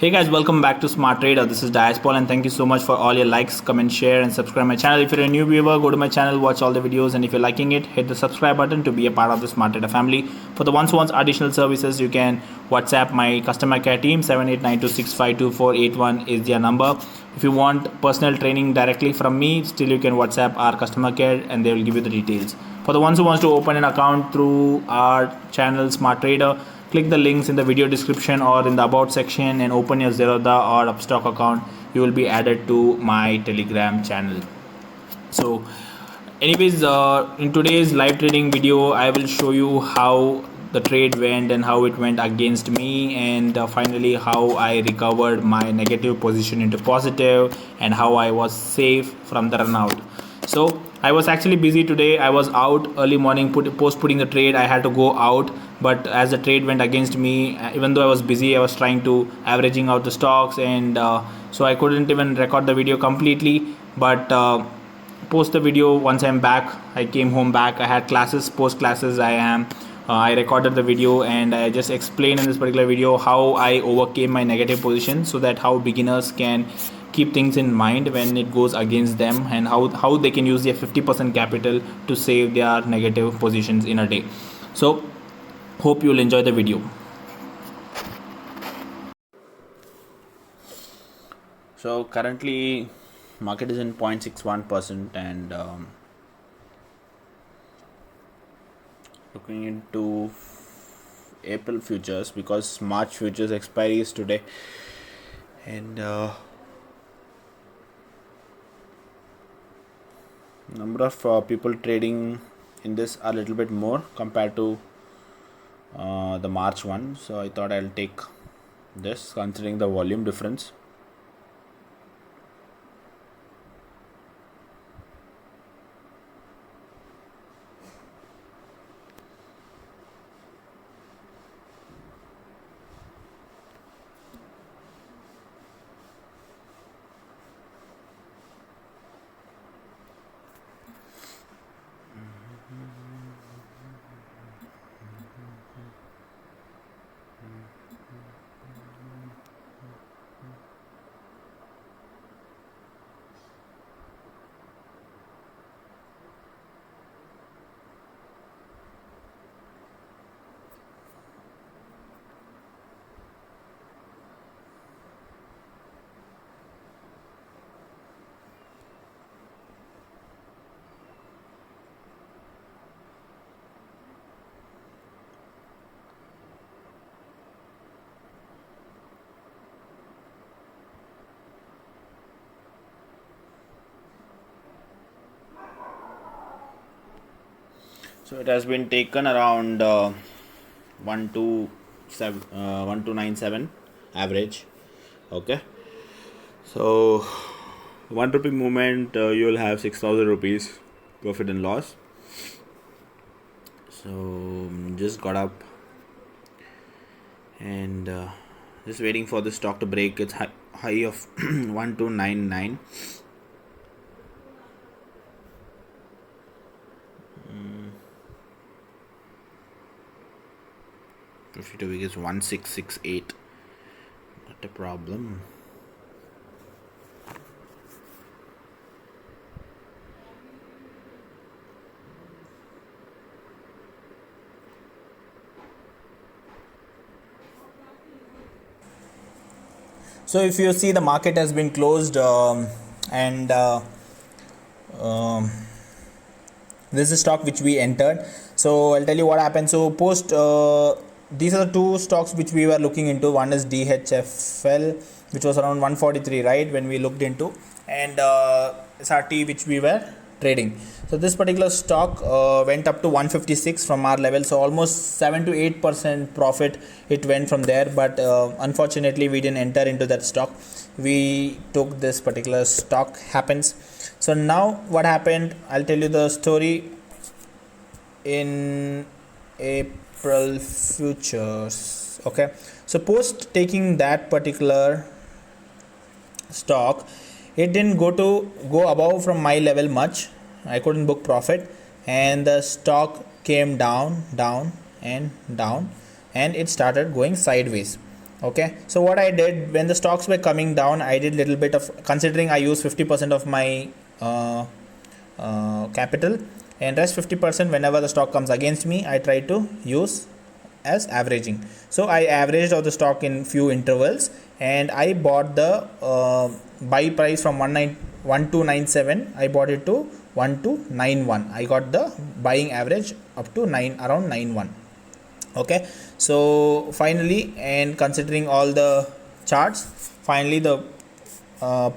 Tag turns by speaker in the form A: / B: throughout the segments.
A: Hey guys, welcome back to Smart Trader. This is Diaspol and thank you so much for all your likes, comment, share and subscribe my channel. If you're a new viewer, go to my channel, watch all the videos, and if you're liking it, hit the subscribe button to be a part of the Smart Trader family. For the ones who want additional services, you can WhatsApp my customer care team. 7892652481 is their number. If you want personal training directly from me, still you can WhatsApp our customer care and they will give you the details. For the ones who wants to open an account through our channel Smart Trader, click the links in the video description or in the about section and open your Zerodha or Upstock account. You will be added to my Telegram channel. So anyways, in today's live trading video, I will show you how the trade went and how it went against me, and finally how I recovered my negative position into positive and how I was safe from the run out. So I was actually busy today. I was out early morning post putting the trade. I had to go out, but as the trade went against me, even though I was busy, I was trying to averaging out the stocks, and so I couldn't even record the video completely. But post the video once I'm back. I came home back. I had classes, post classes. I recorded the video and I just explained in this particular video how I overcame my negative position, so that how beginners can keep things in mind when it goes against them, and how they can use their 50% capital to save their negative positions in a day. So hope you'll enjoy the video. So currently market is in 0.61% and looking into April futures, because March futures expiry is today, and number of people trading in this are a little bit more compared to the March one, so I thought I'll take this considering the volume difference. So it has been taken around 1297 average. Okay, so 1 rupee movement, you will have 6,000 rupees profit and loss. So just got up and just waiting for the stock to break its high of 1299. 52 week is 1668. Not a problem. So if you see, the market has been closed and this is stock which we entered. So I'll tell you what happened. So post these are the two stocks which we were looking into. One is DHFL, which was around 143, right, when we looked into, and SRT, which we were trading. So this particular stock went up to 156 from our level, so almost 7 to 8% profit it went from there. But unfortunately we didn't enter into that stock. We took this particular stock. Happens. So now what happened, I'll tell you the story in April futures. Okay, so post taking that particular stock, it didn't go above from my level much. I couldn't book profit, and the stock came down and it started going sideways. Okay, so what I did when the stocks were coming down, I did little bit of, considering I use 50% of my capital, and rest 50% whenever the stock comes against me, I try to use as averaging. So I averaged out the stock in few intervals, and I bought the buy price from 1297. I bought it to 1291. I got the buying average up to around 91. Okay, so finally, and considering all the charts, finally the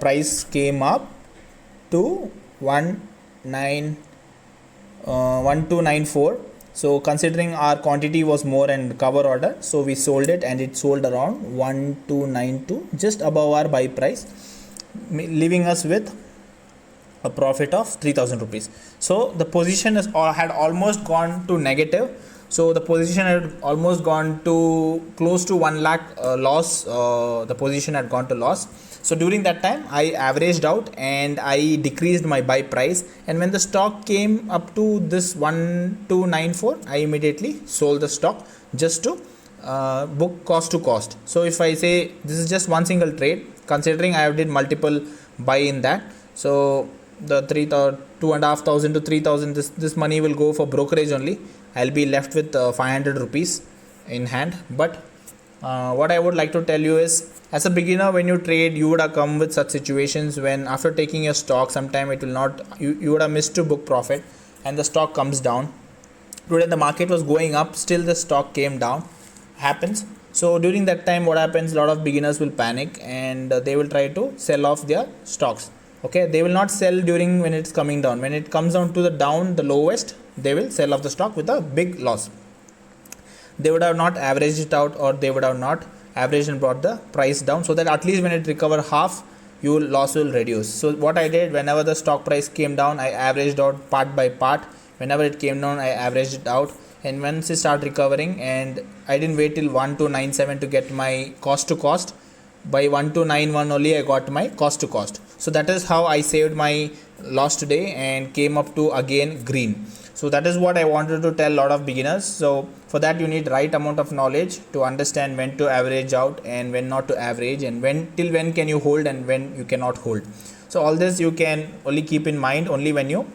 A: price came up to 1294. So considering our quantity was more and cover order, so we sold it, and it sold around 1292, just above our buy price, leaving us with a profit of 3000 rupees. So the position had almost gone to negative. So the position had almost gone to close to 1 lakh loss. The position had gone to loss. So during that time, I averaged out and I decreased my buy price. And when the stock came up to this 1294, I immediately sold the stock just to book cost to cost. So if I say this is just one single trade, considering I have did multiple buy in that, so the 2,500 to 3,000, this money will go for brokerage only. I'll be left with 500 rupees in hand. But what I would like to tell you is, as a beginner, when you trade, you would have come with such situations when after taking your stock, sometime it will not, you would have missed to book profit, and the stock comes down. Today the market was going up, still the stock came down. Happens. So during that time, what happens, a lot of beginners will panic, and they will try to sell off their stocks. Okay, they will not sell during when it's coming down. When it comes down to the lowest, they will sell off the stock with a big loss. They would have not averaged it out, or they would have not averaged and brought the price down, so that at least when it recover half, your loss will reduce. So what I did, whenever the stock price came down, I averaged out part by part. Whenever it came down, I averaged it out, and once it started recovering, and I didn't wait till 1297 to get my cost to cost. By 1291 only I got my cost to cost. So that is how I saved my loss today and came up to again green. So that is what I wanted to tell a lot of beginners. So for that, you need right amount of knowledge to understand when to average out and when not to average, and till when can you hold and when you cannot hold. So all this you can only keep in mind only when you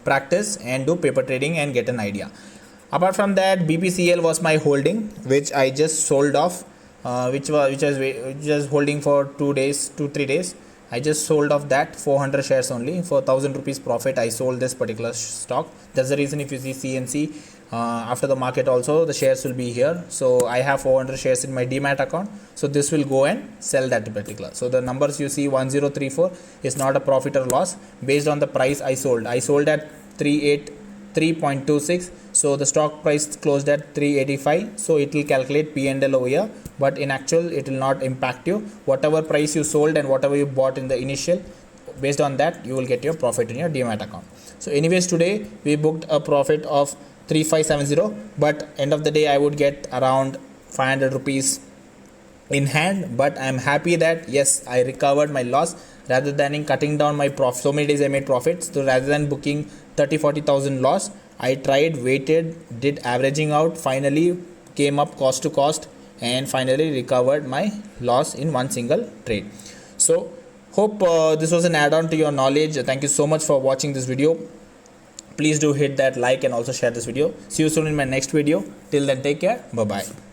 A: practice and do paper trading and get an idea. Apart from that, BPCL was my holding, which I just sold off, which was holding for 2-3 days. I just sold off that 400 shares only for 1000 rupees profit. I sold this particular stock. That's the reason if you see CNC after the market also, the shares will be here. So I have 400 shares in my demat account. So this will go and sell that particular. So the numbers you see 1034 is not a profit or loss based on the price I sold. I sold at 383.26. So the stock price closed at 385. So it will calculate P&L over here, but in actual it will not impact you. Whatever price you sold and whatever you bought in the initial, based on that you will get your profit in your demat account. So anyways, today we booked a profit of 3570, but end of the day I would get around 500 rupees in hand. But I am happy that yes, I recovered my loss rather than in cutting down my profit. So many days I made profits. So rather than booking 30,000-40,000 loss, I tried, waited, did averaging out, finally came up cost to cost, and finally recovered my loss in one single trade. So hope this was an add-on to your knowledge. Thank you so much for watching this video. Please do hit that like and also share this video. See you soon in my next video. Till then, take care. Bye bye.